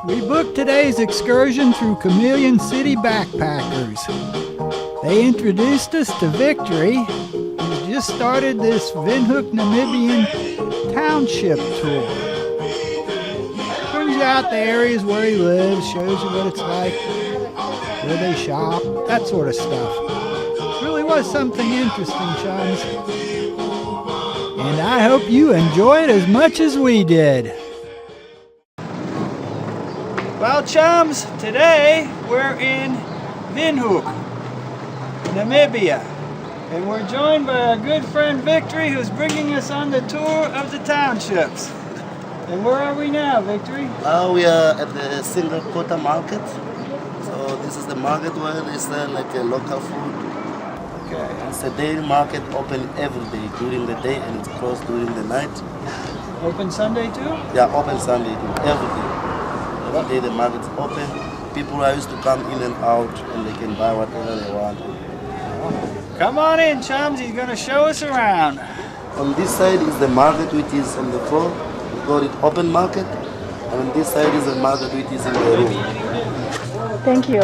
We booked today's excursion through Chameleon City Backpackers. They introduced us to Victory, who just started this Windhoek Namibian Township tour. Brings you out the areas where he lives, shows you what it's like, where they shop, that sort of stuff. Really was something interesting, chums. And I hope you enjoy it as much as we did. Well, chums, today we're in Windhoek, Namibia. And we're joined by our good friend Victory, who's bringing us on the tour of the townships. And where are we now, Victory? We are at the single quota market. So this is the market where they sell like a local food. Okay. It's a daily market open every day during the day and it's closed during the night. Open Sunday too? Yeah, open Sunday too, every day. Every day the market's open. People are used to come in and out and they can buy whatever they want. Come on in, chums. He's going to show us around. On this side is the market which is on the floor. We call it open market. And on this side is the market which is in the room. Thank you.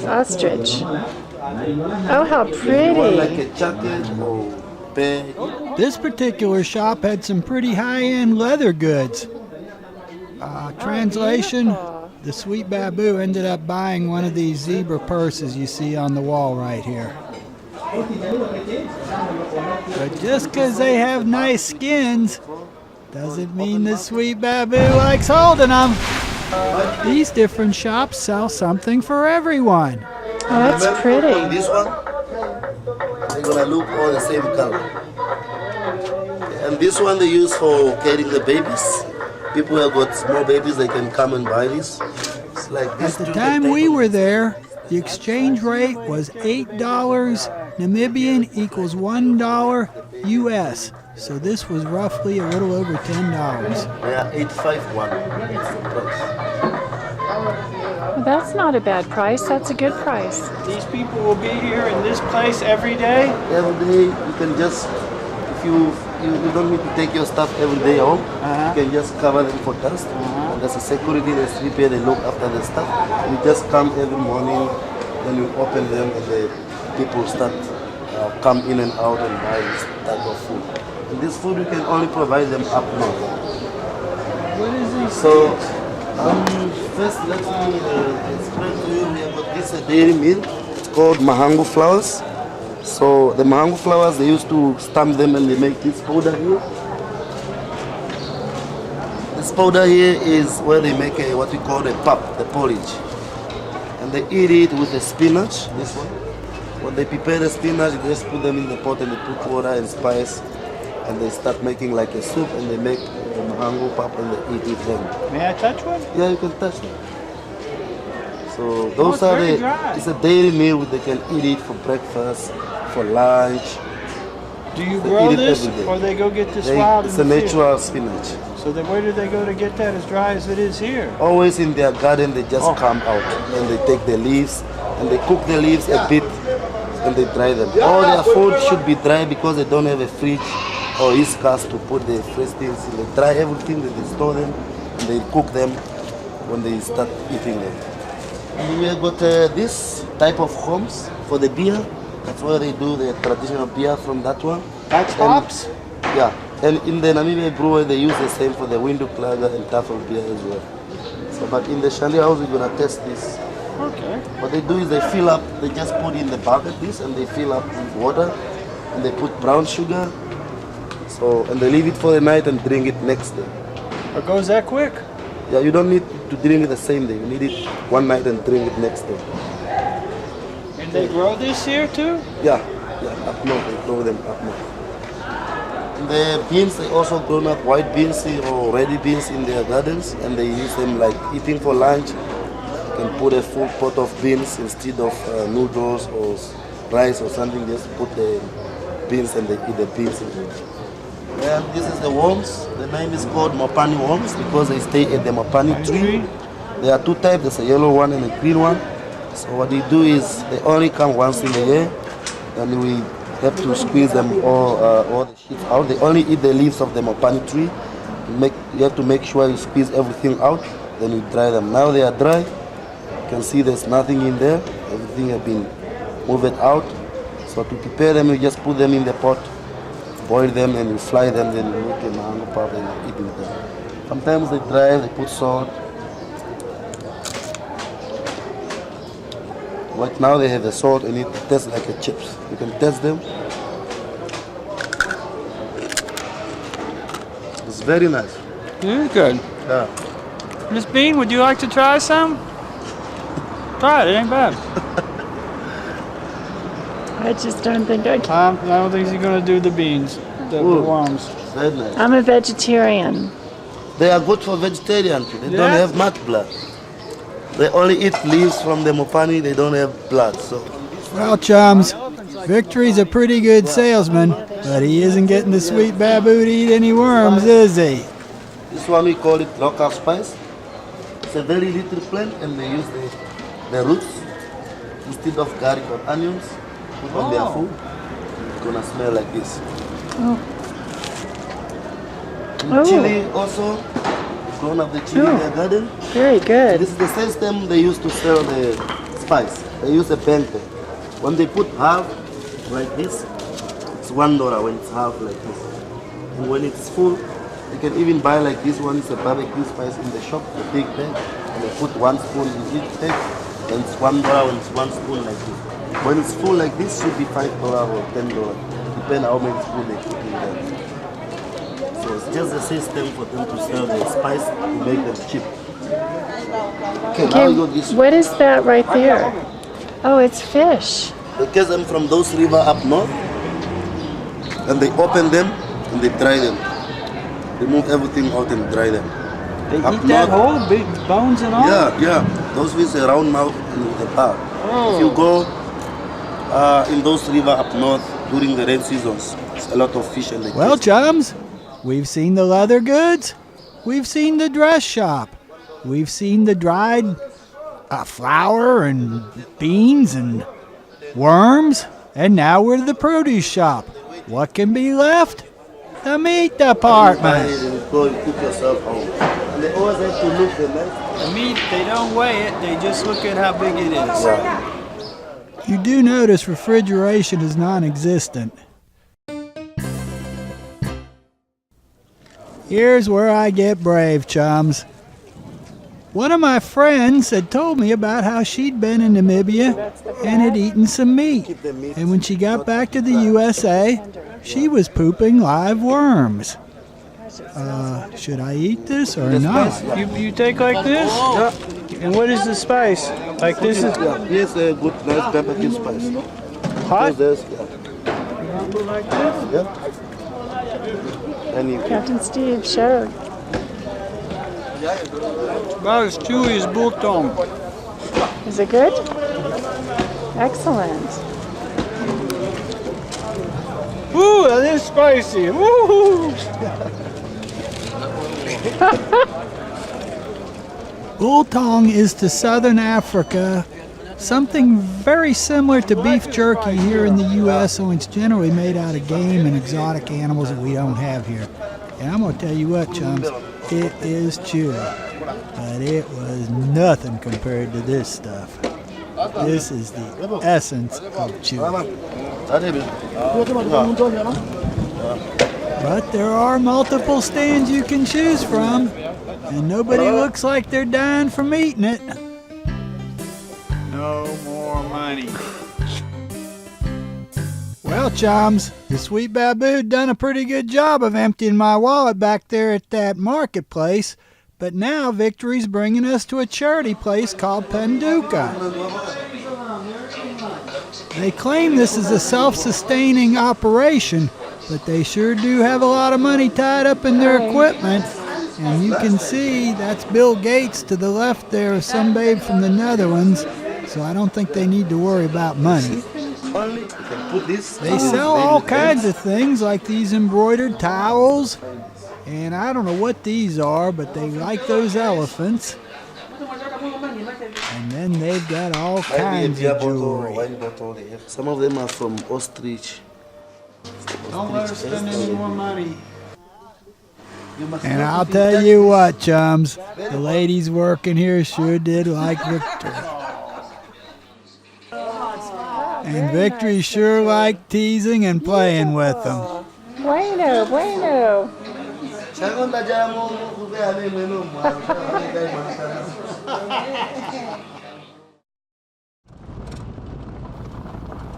Ostrich. Oh, how pretty. Like a jacket or bag. This particular shop had some pretty high-end leather goods. Translation, the sweet baboo ended up buying one of these zebra purses you see on the wall right here. But just because they have nice skins doesn't mean the sweet baboo likes holding them. These different shops sell something for everyone. Oh, that's pretty. On this one, they're gonna look all the same color. And this one they use for carrying the babies. People who have got small babies, they can come and buy this. It's like this. At the time we were there, the exchange rate was $8 Namibian equals $1 US. So this was roughly a little over $10. Yeah, 851. Well, that's not a bad price. That's a good price. These people will be here in this place every day? Every day, you can just, if you don't need to take your stuff every day home, you can just cover them for dust. And there's a security, they sleep here, they look after the stuff. You just come every morning, then you open them and the people start come in and out and buy this type of food. And this food you can only provide them up north. What is this? So, first let me explain to you, we have got this dairy meal. It's called mahango flowers. So the mahango flowers, they used to stamp them and they make this powder here. This powder here is where they make what we call the pap, the porridge. And they eat it with the spinach, this one. When they prepare the spinach, they just put them in the pot and they put water and spice. And they start making like a soup and they make the mahango pap and they eat it then. May I touch one? Yeah, you can touch it. So those are very dry. it's a daily meal. They can eat it for breakfast, for lunch. Do you They grow eat it this every day. or they go get this wild It's in a the field? natural spinach. So then where do they go to get that as dry as it is here? Always in their garden, they just come out and they take the leaves and they cook the leaves a bit and they dry them. All their food should be dry because they don't have a fridge or East-cast to put the fresh things in. They dry everything, then they store them and they cook them when they start eating them. And we have got this type of homes for the beer. That's where they do the traditional beer from that one. That's hops? Yeah, and in the Namibian brewery they use the same for the Windhoek lager and Tafel beer as well. So, but in the Shali house we're gonna test this. Okay. What they do is they fill up, they just put in the bucket this and they fill up with water and they put brown sugar. So, and they leave it for the night and drink it next day. It goes that quick? Yeah, you don't need to drink it the same day. You need it one night and drink it next day. And they grow this here too? Yeah, up north, they grow them up north. And the beans, they also grown up white beans or ready beans in their gardens and they use them like eating for lunch. You can put a full pot of beans instead of noodles or rice or something, just put the beans and they eat the beans. And this is the worms. The name is called Mopani worms because they stay at the Mopani tree. There are two types, there's a yellow one and a green one. So what they do is they only come once in a year and we have to squeeze them all the shit out. They only eat the leaves of the Mopani tree. You have to make sure you squeeze everything out. then we dry them. Now they are dry. You can see there's nothing in there. Everything has been moved out. So to prepare them, you just put them in the pot, boil them, and you fry them. Then you make a mango pap and you eat with them. Sometimes they dry, they put salt. Right now they have the salt and it tastes like a chips. You can taste them. It's very nice. Very good. Yeah. Miss Bean, would you like to try some? Try it, it ain't bad. I just don't think I can. I don't think he's gonna do the beans, the worms. Very nice. I'm a vegetarian. They are good for vegetarians. They Yeah. don't have much blood. They only eat leaves from the mopani. They don't have blood. So Well, chums, Victory's a pretty good salesman, but he isn't getting the sweet babu to eat any worms, is he? this one we call it local spice. It's a very little plant, and they use the roots instead of garlic or onions. Put on their food. It's gonna smell like this. Oh. Chili also. Grown up the chili in their garden. Very good. This is the system they use to sell the spice. They use a bank there. When they put half like this, it's $1 when it's half like this. And when it's full, you can even buy like this one. It's a barbecue spice in the shop, the big bag. And they put 1 spoon in each bag. And it's $1 when it's 1 spoon like this. When it's full like this, should be $5 or $10. Depending how many spoons they put in there. So it's just a system for them to sell the spice to make them cheap. Okay, now we go this way. What is that right there? Oh, it's fish. They catch them from those rivers up north, and they open them and they dry them. Remove everything out and dry them. They Up eat that north. whole big bones and all? Yeah. Those with a round mouth and with a bar. Oh. If you go in those rivers up north during the rain seasons, it's a lot of fish and they Well, catch. chums, we've seen the leather goods. We've seen the dress shop. We've seen the dried flour and beans and worms. And now we're to the produce shop. What can be left? The meat Buy department. it and go and cook yourself home. And they always have to look the nice. The meat, they don't weigh it. They just look at how big it is. Yeah. You do notice refrigeration is non-existent. Here's where I get brave, chums. One of my friends had told me about how she'd been in Namibia and had eaten some meat. And when she got back to the USA, she was pooping live worms. Should I eat this or not? You take like this? And what is the spice? Like this is Here's a good, nice barbecue spice. hot? There's, Like this? yeah. And you can Captain Steve showed. About as chewy as biltong. Is it good? Excellent. Ooh, that is spicy. Woo! Biltong is to southern Africa something very similar to beef jerky here in the U.S., so it's generally made out of game and exotic animals that we don't have here. And I'm going to tell you what, chums, it is chewy, but it was nothing compared to this stuff. This is the essence of chewy. But there are multiple stands you can choose from, and nobody looks like they're dying from eating it. No more money. Well, chums, the sweet babu done a pretty good job of emptying my wallet back there at that marketplace, but now Victory's bringing us to a charity place called Penduka. They claim this is a self-sustaining operation, but they sure do have a lot of money tied up in their equipment. And you can see that's Bill Gates to the left there, some babe from the Netherlands, so I don't think they need to worry about money. They sell all kinds of things like these embroidered towels, and I don't know what these are, but they like those elephants. And then they've got all kinds of jewelry. wine bottle they have. Some of them are from ostrich. Don't let us spend any more money. And I'll tell you what, chums, the ladies working here sure did like Victory. And Victory sure liked teasing and playing with them. Bueno, bueno.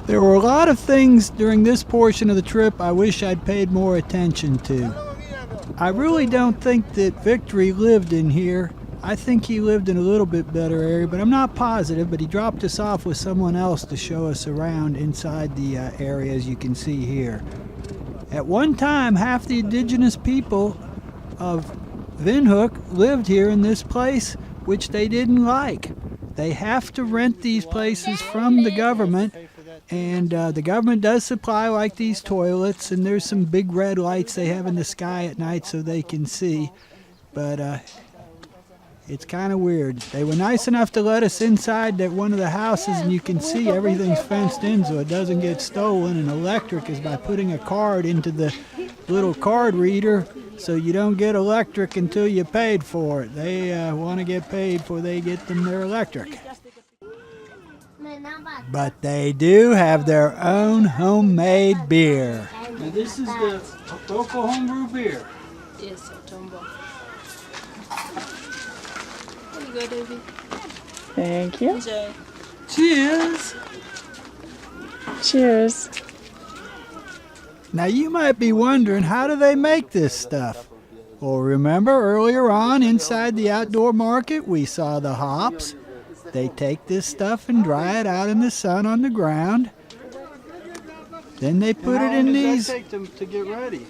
There were a lot of things during this portion of the trip I wish I'd paid more attention to. I really don't think that Victory lived in here. I think he lived in a little bit better area, but I'm not positive. But he dropped us off with someone else to show us around inside the area, as you can see here. At one time, half the indigenous people of Windhoek lived here in this place, which they didn't like. They have to rent these places from the government, and the government does supply like these toilets, and there's some big red lights they have in the sky at night so they can see. But it's kind of weird. They were nice enough to let us inside one of the houses, and you can see everything's fenced in so it doesn't get stolen. And electric is by putting a card into the little card reader, so you don't get electric until you paid for it. They want to get paid before they get them their electric. But they do have their own homemade beer. Now this is the local homebrew beer. Yes, Tombo. There you go, Davey. Thank you. Enjoy. Cheers! Cheers. Now you might be wondering, how do they make this stuff? Well, remember earlier on inside the outdoor market we saw the hops. They take this stuff and dry it out in the sun on the ground. Then they put it in these to get ready?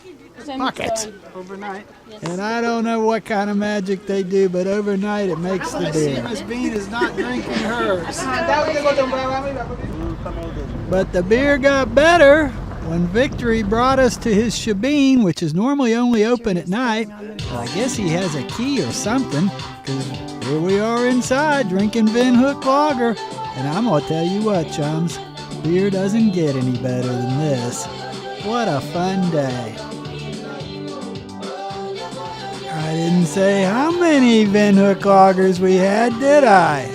buckets. Overnight. And I don't know what kind of magic they do, but overnight it makes the beer. Miss Bean is not drinking hers. But the beer got better when Victory brought us to his Shebeen, which is normally only open at night. Well, I guess he has a key or something, because here we are inside drinking Windhoek lager. And I'm going to tell you what, chums, beer doesn't get any better than this. What a fun day. I didn't say how many Windhoek lagers we had, did I?